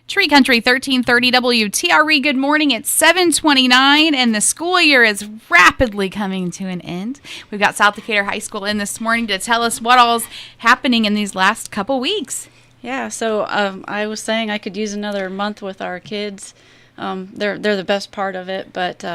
Tree Country 1330 WTRE. Good morning. It's 7:29 and the school year is rapidly coming to an end. We've got South Decatur High School in this morning to tell us what all's happening in these last couple weeks. Yeah, so I was saying I could use another month with our kids. They're the best part of it, but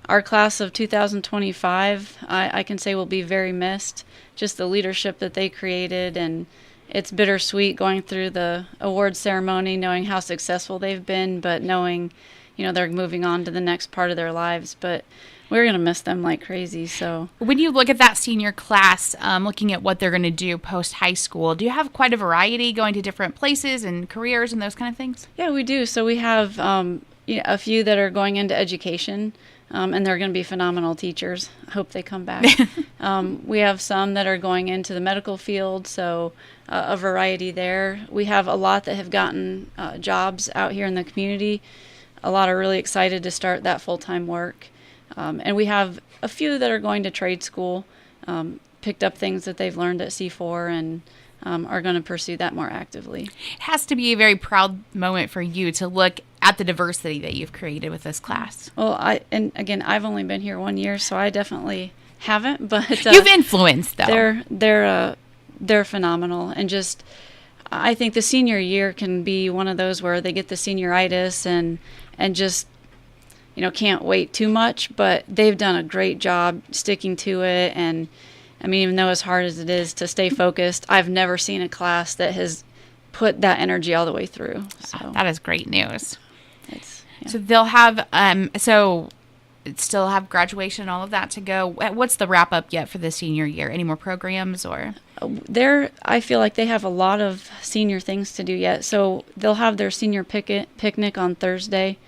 our class of 2025, I can say will be very missed. Just the leadership that they created, and it's bittersweet going through the award ceremony, knowing how successful they've been, but knowing, they're moving on to the next part of their lives. But we're going to miss them like crazy. So when you look at that senior class, looking at what they're going to do post high school, do you have quite a variety going to different places and careers and those kind of things? Yeah, we do. So we have a few that are going into education. And they're going to be phenomenal teachers. I hope they come back. We have some that are going into the medical field, so a variety there. We have a lot that have gotten jobs out here in the community. A lot are really excited to start that full-time work. And we have a few that are going to trade school, picked up things that they've learned at C4 and are going to pursue that more actively. It has to be a very proud moment for you to look at the diversity that you've created with this class. Well, I've only been here 1 year, so I definitely haven't. But you've influenced, though. They're phenomenal, and just I think the senior year can be one of those where they get the senioritis and just can't wait too much. But they've done a great job sticking to it, and I mean, even though as hard as it is to stay focused, I've never seen a class that has put that energy all the way through. So that is great news. Yeah. So they'll have still have graduation and all of that to go. What's the wrap up yet for the senior year? Any more programs or? I feel like they have a lot of senior things to do yet. So they'll have their senior picnic on Thursday.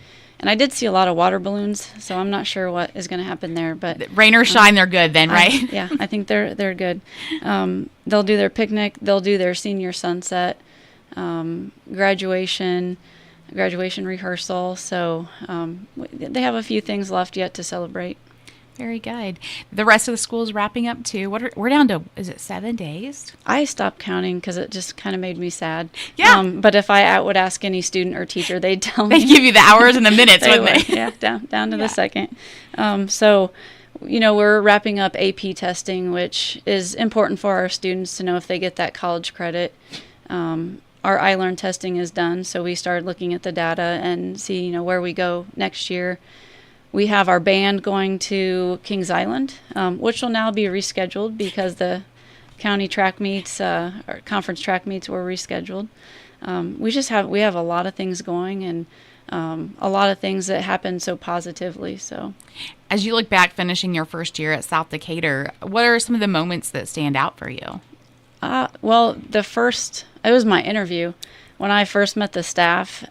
And I did see a lot of water balloons, so I'm not sure what is going to happen there. But rain or shine, they're good then, right? I think they're good. They'll do their picnic. They'll do their senior sunset, graduation rehearsal. So they have a few things left yet to celebrate. Very good. The rest of the school is wrapping up too. We're down to, is it 7 days? I stopped counting because it just kind of made me sad. Yeah. But if I would ask any student or teacher, they'd tell me. They'd give you the hours and the minutes, wouldn't they? Yeah, down to the second. So, we're wrapping up AP testing, which is important for our students to know if they get that college credit. Our iLearn testing is done, so we started looking at the data and see, where we go next year. We have our band going to Kings Island, which will now be rescheduled because the county track meets, or conference track meets were rescheduled. We have a lot of things going and a lot of things that happen so positively. So, as you look back finishing your first year at South Decatur, what are some of the moments that stand out for you? Well, it was my interview. When I first met the staff,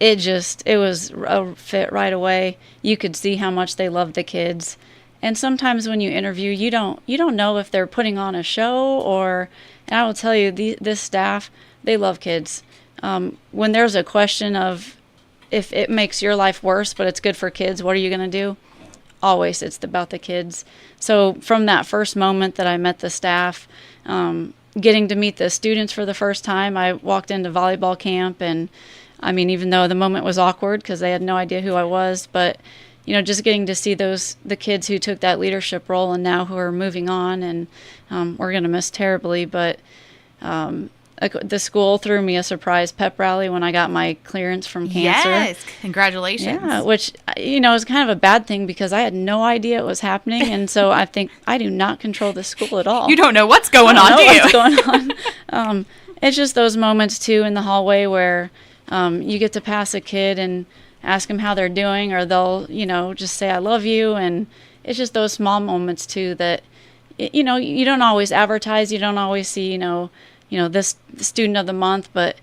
it was a fit right away. You could see how much they loved the kids. And sometimes when you interview, you don't know if they're putting on a show and I will tell you, this staff, they love kids. When there's a question of if it makes your life worse, but it's good for kids, what are you going to do? Always it's about the kids. So from that first moment that I met the staff, getting to meet the students for the first time, I walked into volleyball camp and I mean, even though the moment was awkward because they had no idea who I was, but, just getting to see the kids who took that leadership role and now who are moving on and we're going to miss terribly. But the school threw me a surprise pep rally when I got my clearance from cancer. Yes, congratulations. Yeah, which, is kind of a bad thing because I had no idea it was happening. And so I think I do not control the school at all. You don't know what's going on, do you? What's going on. It's just those moments, too, in the hallway where you get to pass a kid and ask them how they're doing, or they'll, just say, I love you. And it's just those small moments, too, that, you don't always advertise. You don't always see, this student of the month, but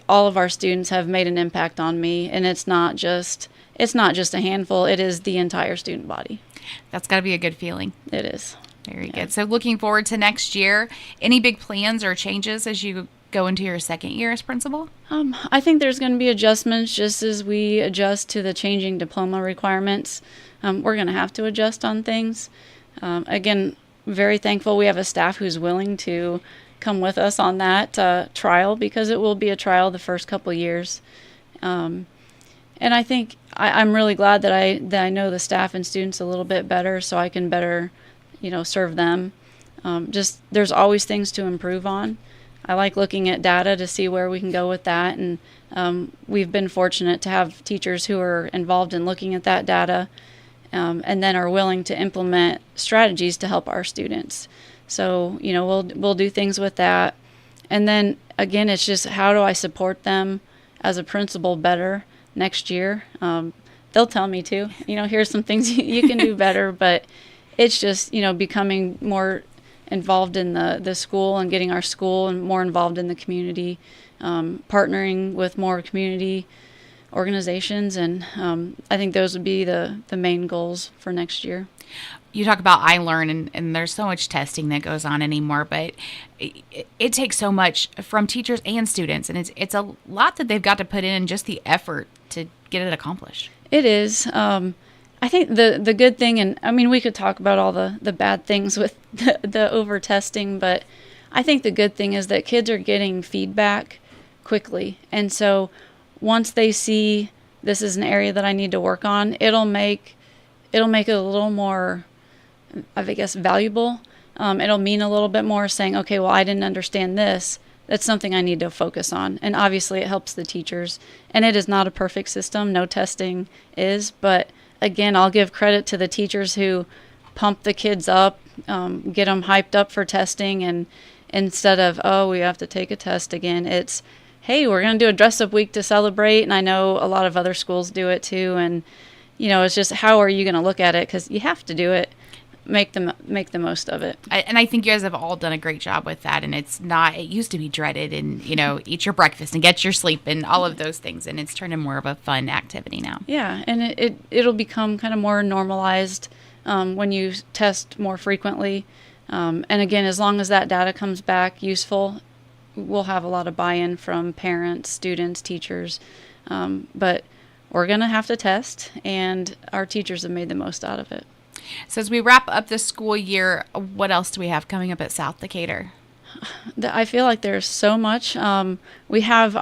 all of our students have made an impact on me. And it's not just a handful. It is the entire student body. That's got to be a good feeling. It is. Very good. So looking forward to next year. Any big plans or changes as you go into your second year as principal? I think there's going to be adjustments just as we adjust to the changing diploma requirements. We're going to have to adjust on things. Again, very thankful we have a staff who's willing to come with us on that trial, because it will be a trial the first couple years. And I think I'm really glad that I know the staff and students a little bit better, so I can better, serve them. Just there's always things to improve on. I like looking at data to see where we can go with that, and we've been fortunate to have teachers who are involved in looking at that data, and then are willing to implement strategies to help our students. So we'll do things with that, and then again, it's just how do I support them as a principal better next year. They'll tell me to, here's some things you can do better, but it's just becoming more involved in the school and getting our school and more involved in the community, partnering with more community organizations, and I think those would be the main goals for next year. You talk about iLearn, and there's so much testing that goes on anymore, but it takes so much from teachers and students, and it's a lot that they've got to put in just the effort to get it accomplished. It is. I think the good thing, and I mean, we could talk about all the bad things with the over testing, but I think the good thing is that kids are getting feedback quickly. And so once they see this is an area that I need to work on, it'll make it a little more, I guess, valuable. It'll mean a little bit more saying, okay, well, I didn't understand this. That's something I need to focus on. And obviously it helps the teachers. And it is not a perfect system. No testing is. But again, I'll give credit to the teachers who pump the kids up, get them hyped up for testing. And instead of, oh, we have to take a test again, it's, hey, we're going to do a dress-up week to celebrate. And I know a lot of other schools do it too. And, it's just how are you going to look at it? Because you have to do it. Make the most of it. And I think you guys have all done a great job with that. And it used to be dreaded and, eat your breakfast and get your sleep and all of those things. And it's turned into more of a fun activity now. Yeah. And it'll become kind of more normalized when you test more frequently. And again, as long as that data comes back useful, we'll have a lot of buy-in from parents, students, teachers. But we're going to have to test, and our teachers have made the most out of it. So as we wrap up the school year, what else do we have coming up at South Decatur? I feel like there's so much. We'd had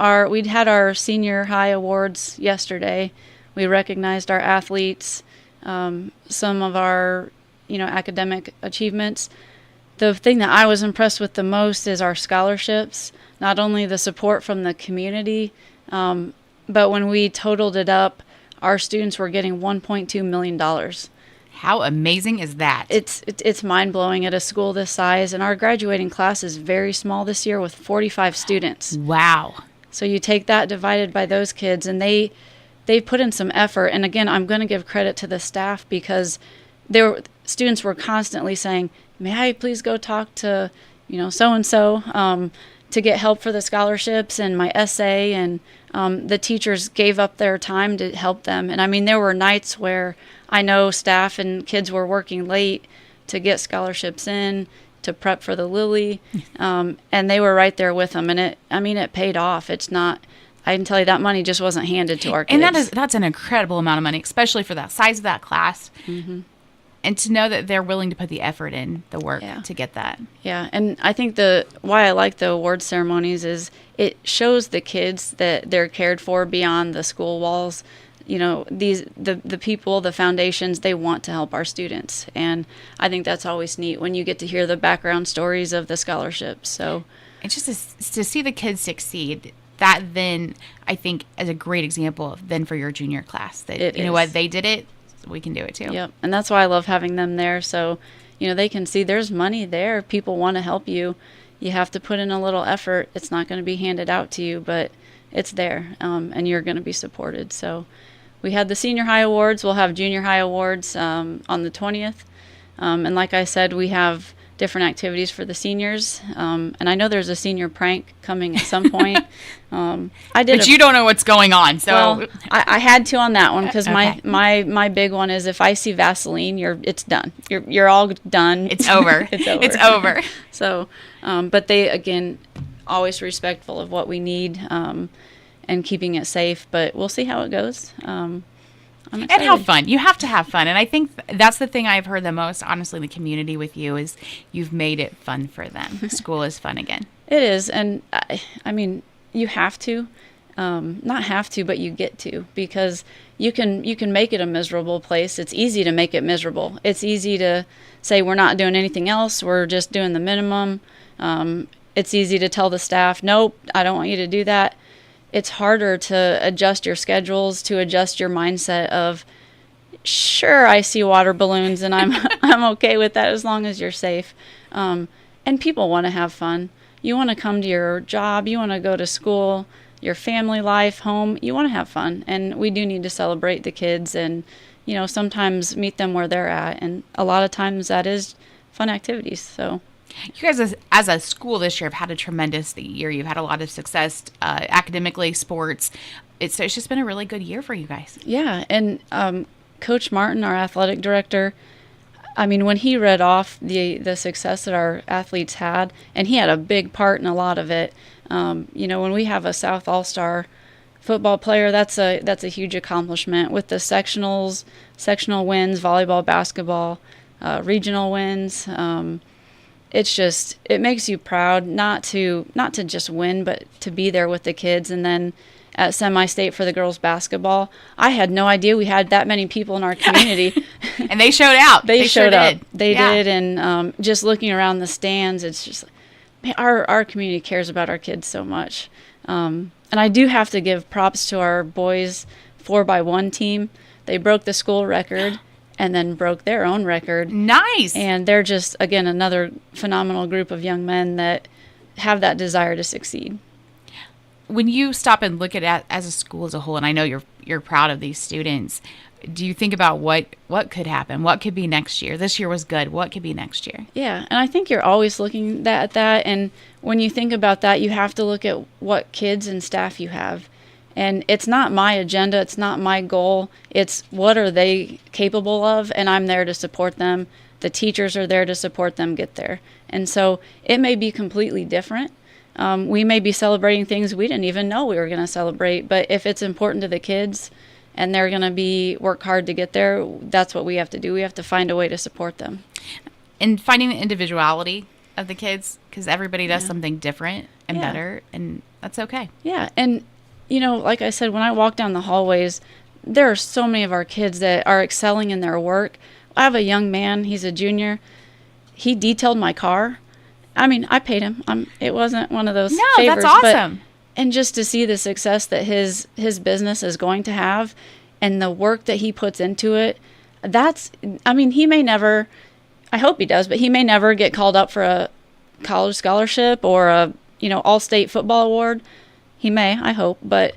our senior high awards yesterday. We recognized our athletes, some of our, academic achievements. The thing that I was impressed with the most is our scholarships. Not only the support from the community, but when we totaled it up, our students were getting $1.2 million. How amazing is that? It's mind-blowing at a school this size, and our graduating class is very small this year with 45 students. Wow. So you take that divided by those kids, and they put in some effort. And again, I'm going to give credit to the staff, because students were constantly saying, may I please go talk to, so-and-so to get help for the scholarships and my essay, and the teachers gave up their time to help them. And I mean, there were nights where I know staff and kids were working late to get scholarships in, to prep for the Lily, and they were right there with them. And it paid off. It's not, I can tell you that money just wasn't handed to our kids. And that's an incredible amount of money, especially for that size of that class. Mm-hmm. And to know that they're willing to put the effort in, the work to get that. Yeah, and I think why I like the award ceremonies is it shows the kids that they're cared for beyond the school walls. The people, the foundations, they want to help our students. And I think that's always neat when you get to hear the background stories of the scholarships. So it's just to see the kids succeed. That then, I think, is a great example then for your junior class. That you know what, they did it, we can do it too. Yep, and that's why I love having them there. So, they can see there's money there. People want to help you. You have to put in a little effort. It's not going to be handed out to you, but it's there, and you're going to be supported. So we had the senior high awards. We'll have junior high awards on the 20th. And like I said, we have different activities for the seniors. And I know there's a senior prank coming at some point. But you don't know what's going on. So well, I had to on that one, because my big one is if I see Vaseline, it's done. You're all done. It's over. It's over. It's over. So, but they, again, always respectful of what we need, and keeping it safe. But we'll see how it goes. And have fun. You have to have fun. And I think that's the thing I've heard the most, honestly, in the community with you, is you've made it fun for them. School is fun again. It is, and I mean, you have to, not have to, but you get to, because you can make it a miserable place. It's easy to make it miserable. It's easy to say we're not doing anything else. We're just doing the minimum. It's easy to tell the staff, nope, I don't want you to do that. It's harder to adjust your schedules, to adjust your mindset of, sure, I see water balloons and I'm I'm okay with that as long as you're safe. And people want to have fun. You want to come to your job, you want to go to school, your family life, home, you want to have fun. And we do need to celebrate the kids and, sometimes meet them where they're at. And a lot of times that is fun activities. So you guys, as a school this year, have had a tremendous year. You've had a lot of success academically, sports. It's just been a really good year for you guys. yeah, and Coach Martin, our athletic director, I mean, when he read off the success that our athletes had, and he had a big part in a lot of it. When we have a South All-Star football player, that's a huge accomplishment. With the sectionals, sectional wins, volleyball, basketball, regional wins. It makes you proud not to just win, but to be there with the kids. And then at semi-state for the girls basketball, I had no idea we had that many people in our community. And they showed out. They showed sure up. Did. They did. And just looking around the stands, it's just, man, our community cares about our kids so much. And I do have to give props to our boys 4x1 team. They broke the school record and then broke their own record. Nice. And they're just, again, another phenomenal group of young men that have that desire to succeed. When you stop and look at it as a school as a whole, and I know you're proud of these students, do you think about what could happen? What could be next year? This year was good. What could be next year? Yeah, and I think you're always looking at that. And when you think about that, you have to look at what kids and staff you have. And it's not my agenda. It's not my goal. It's what are they capable of, and I'm there to support them. The teachers are there to support them get there. And so it may be completely different. We may be celebrating things we didn't even know we were going to celebrate. But if it's important to the kids and they're going to work hard to get there, that's what we have to do. We have to find a way to support them. And finding the individuality of the kids, because everybody does something different and better, and that's okay. Yeah, and like I said, when I walk down the hallways, there are so many of our kids that are excelling in their work. I have a young man, he's a junior. He detailed my car. I mean, I paid him. It wasn't one of those favors. That's awesome. And just to see the success that his business is going to have and the work that he puts into it, he may never, I hope he does, but he may never get called up for a college scholarship or a, all-state football award. He may, I hope, but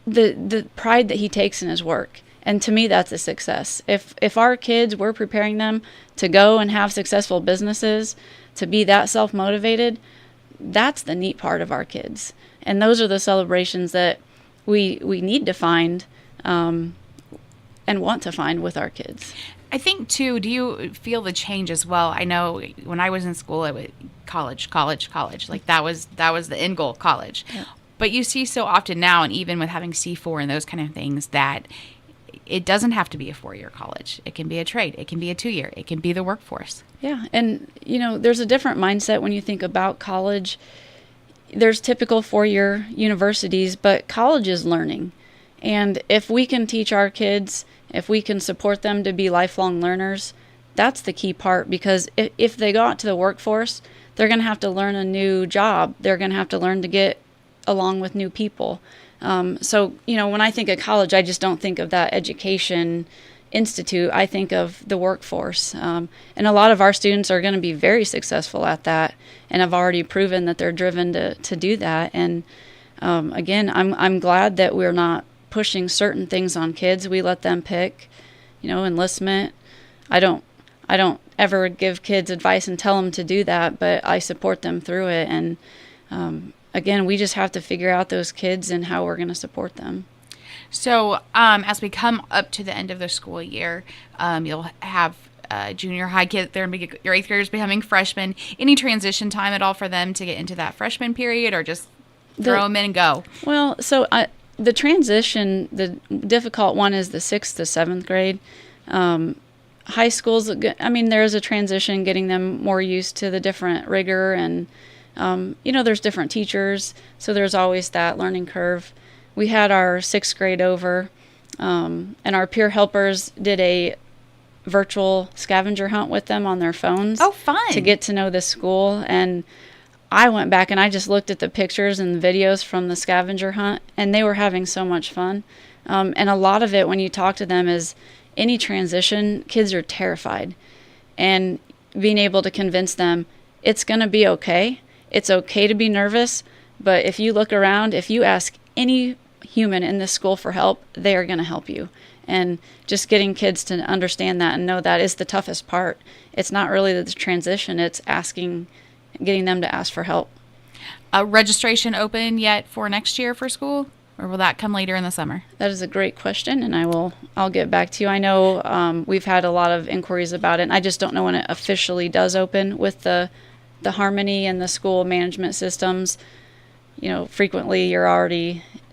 the pride that he takes in his work, and to me, that's a success. If our kids, we're preparing them to go and have successful businesses, to be that self-motivated, that's the neat part of our kids. And those are the celebrations that we need to find and want to find with our kids. I think, too, do you feel the change as well? I know when I was in school, it was college. Like that was the end goal, college. Yeah. But you see so often now, and even with having C4 and those kind of things, that it doesn't have to be a 4-year college. It can be a trade. It can be a 2-year. It can be the workforce. Yeah, and, there's a different mindset when you think about college. There's typical 4-year universities, but college is learning. And if we can teach our kids, if we can support them to be lifelong learners, that's the key part, because if they go out to the workforce, they're going to have to learn a new job. They're going to have to learn to get along with new people. So, when I think of college, I just don't think of that education institute. I think of the workforce. And a lot of our students are going to be very successful at that and have already proven that they're driven to do that. And again, I'm glad that we're not pushing certain things on kids. We let them pick, enlistment. I don't ever give kids advice and tell them to do that, but I support them through it. And again, we just have to figure out those kids and how we're going to support them. So as we come up to the end of the school year, you'll have junior high kids there, and your 8th graders becoming freshmen. Any transition time at all for them to get into that freshman period, or just throw them in and go? Well, so the transition, the difficult one is the 6th to 7th grade. High schools, there is a transition, getting them more used to the different rigor and There's different teachers, so there's always that learning curve. We had our 6th grade over, and our peer helpers did a virtual scavenger hunt with them on their phones. Oh, fun. To get to know the school. And I went back and I just looked at the pictures and the videos from the scavenger hunt, and they were having so much fun. And a lot of it, when you talk to them, is any transition, kids are terrified. And being able to convince them it's going to be okay. It's okay to be nervous, but if you look around, if you ask any human in this school for help, they are going to help you. And just getting kids to understand that and know that is the toughest part. It's not really the transition, it's getting them to ask for help. Registration open yet for next year for school, or will that come later in the summer? That is a great question, and I'll get back to you. I know we've had a lot of inquiries about it, and I just don't know when it officially does open with the Harmony and the school management systems. Frequently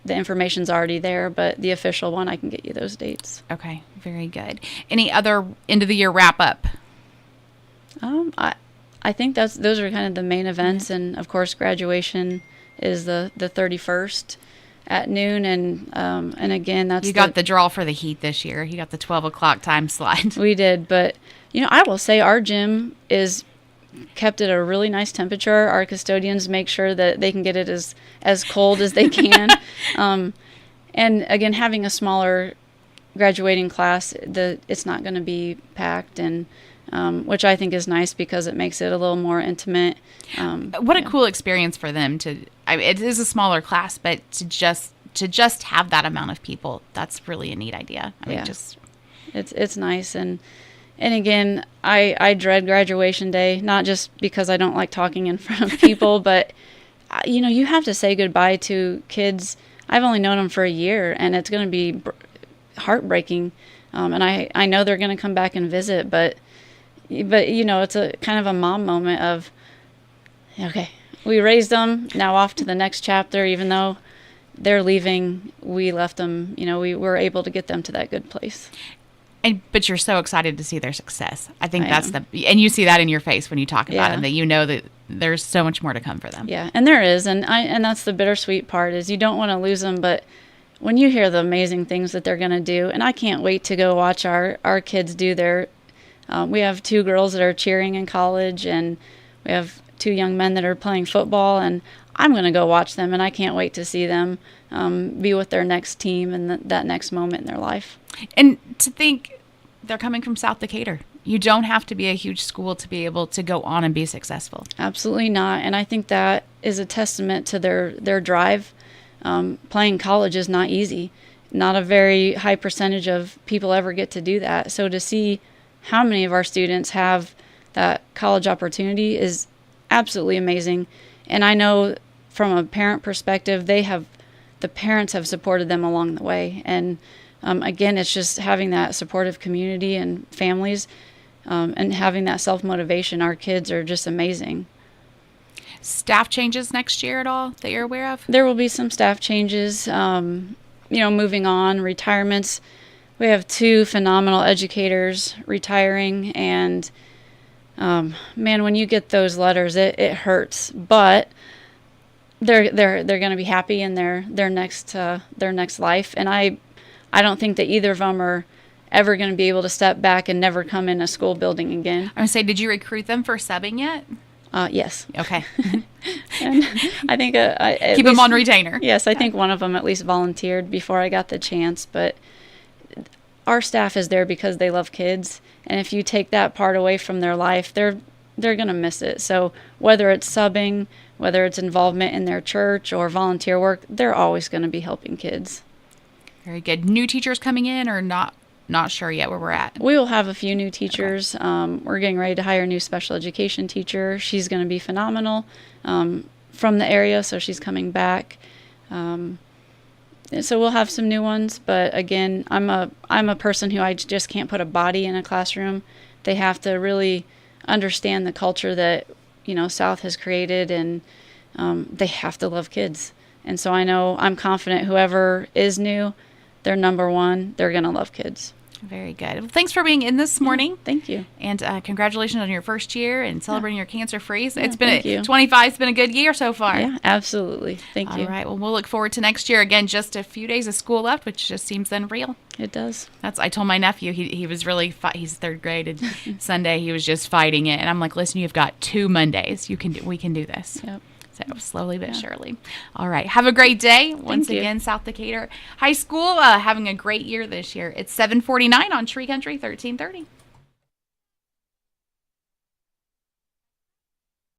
the information's already there, but the official one, I can get you those dates. Okay, very good. Any other end of the year wrap up? I think those are kind of the main events, and of course graduation is the 31st at noon, and again that's you got the draw for the heat this year. You got the 12 o'clock time slot. We did, but I will say our gym is kept at a really nice temperature. Our custodians make sure that they can get it as cold as they can. And again, having a smaller graduating class, it's not going to be packed, and which I think is nice because it makes it a little more intimate. What a cool experience for them it is a smaller class, but to just have that amount of people, that's really a neat idea. It's nice. And again, I dread graduation day, not just because I don't like talking in front of people, but, you have to say goodbye to kids. I've only known them for a year, and it's going to be heartbreaking. And I know they're going to come back and visit, but it's a kind of a mom moment of, okay, we raised them, now off to the next chapter. Even though they're leaving, we left them, we were able to get them to that good place. But you're so excited to see their success. I think and you see that in your face when you talk about them, that that there's so much more to come for them. Yeah, and there is, and that's the bittersweet part, is you don't want to lose them, but when you hear the amazing things that they're going to do, and I can't wait to go watch our kids do their, we have 2 girls that are cheering in college, and we have 2 young men that are playing football, and I'm going to go watch them, and I can't wait to see them be with their next team and that next moment in their life. And to think they're coming from South Decatur. You don't have to be a huge school to be able to go on and be successful. Absolutely not. And I think that is a testament to their drive. Playing college is not easy. Not a very high percentage of people ever get to do that. So to see how many of our students have that college opportunity is absolutely amazing. And I know from a parent perspective, the parents have supported them along the way. And again, it's just having that supportive community and families, and having that self-motivation. Our kids are just amazing. Staff changes next year at all that you're aware of? There will be some staff changes, moving on, retirements. We have 2 phenomenal educators retiring, and man, when you get those letters, it hurts. But they're going to be happy in their next life, and I don't think that either of them are ever going to be able to step back and never come in a school building again. I would say, did you recruit them for subbing yet? Yes. Okay. And I think keep them on retainer. Yes, I think one of them at least volunteered before I got the chance. But our staff is there because they love kids, and if you take that part away from their life, they're going to miss it. So whether it's subbing, whether it's involvement in their church or volunteer work, they're always going to be helping kids. Very good. New teachers coming in, or not sure yet where we're at? We will have a few new teachers. Okay. We're getting ready to hire a new special education teacher. She's going to be phenomenal, from the area, so she's coming back. So we'll have some new ones. But again, I'm a person who I just can't put a body in a classroom. They have to really understand the culture that South has created, and they have to love kids. And so I'm confident whoever is new, they're number one. They're going to love kids. Very good. Well, thanks for being in this morning. Thank you. And congratulations on your first year and celebrating your cancer-free. Yeah, It's been thank you. 25's been a good year so far. Yeah, absolutely. Thank you. All right. Well, we'll look forward to next year. Again, just a few days of school left, which just seems unreal. It does. I told my nephew, he was really, he's third grade, and Sunday he was just fighting it. And I'm like, listen, you've got 2 Mondays. We can do this. Yep. So slowly but surely. All right. Have a great day. Once again, South Decatur High School having a great year this year. It's 7:49 on Tree Country 1330.